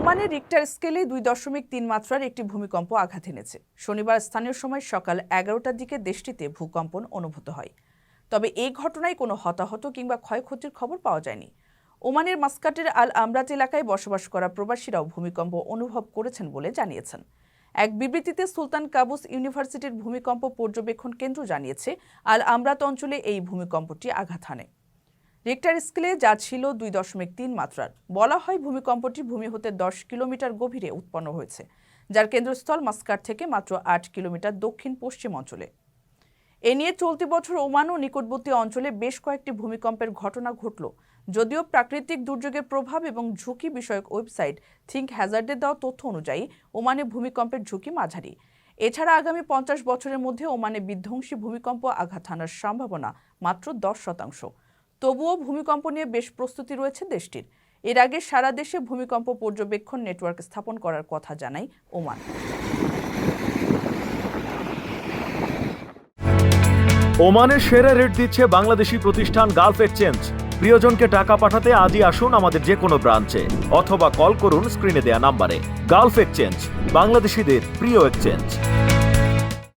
ওমানের রিক্টার স্কেলে 2.3 মাত্রার একটি ভূমিকম্প আঘাত এনেছে। শনিবার স্থানীয় সময় সকাল 11টার দিকে দেশটিতে ভূকম্পন অনুভূত হয়। তবে এই ঘটনায় কোনো হতাহত কিংবা ক্ষয়ক্ষতির খবর পাওয়া যায়নি। ওমানের মাস্কাটের আল আমরাত এলাকায় বসবাস করা প্রবাসীরাও ভূমিকম্প অনুভব করেছেন বলে জানিয়েছেন। এক বিবৃতিতে সুলতান কাবুস ইউনিভার্সিটির ভূমিকম্প পর্যবেক্ষণ কেন্দ্র জানিয়েছে, আল আমরাত অঞ্চলে এই ভূমিকম্পটি আঘাত হানে। রিক্টার স্কেলে যা ছিল 2.3 মাত্রার। বলা হয় ভূমিকম্পটি ভূমি হতে 10 কিলোমিটার গভীরে উৎপন্ন হয়েছে, যার কেন্দ্রস্থল মাস্কাট থেকে মাত্র 8 কিলোমিটার দক্ষিণ পশ্চিম অঞ্চলে। এ নিয়ে চলতি বছর ওমান ও নিকটবর্তী অঞ্চলে বেশ কয়েকটি ভূমিকম্পের ঘটনা ঘটল। যদিও প্রাকৃতিক দুর্যোগের প্রভাব এবং ঝুঁকি বিষয়ক ওয়েবসাইট থিঙ্ক হ্যাজার্ডের দেওয়া তথ্য অনুযায়ী ওমানে ভূমিকম্পের ঝুঁকি মাঝারি। এছাড়া আগামী 50 বছরের মধ্যে ওমানে বিধ্বংসী ভূমিকম্প আঘাত হানার সম্ভাবনা মাত্র 10%। তবুও ভূমিকম্প নিয়ে বেশ প্রস্তুতি রয়েছে দেশটির। এর আগে সারা দেশে ভূমিকম্প পর্যবেক্ষণ নেটওয়ার্ক স্থাপন করার কথা জানায় ওমান। ওমানের সেরা রেট দিচ্ছে বাংলাদেশি প্রতিষ্ঠান গালফ এক্সচেঞ্জ। প্রিয়জনকে টাকা পাঠাতে আজই আসুন আমাদের যে কোনো ব্রাঞ্চে অথবা কল করুন স্ক্রিনে দেয়া নাম্বারে। গালফ এক্সচেঞ্জ, বাংলাদেশিদের প্রিয় এক্সচেঞ্জ।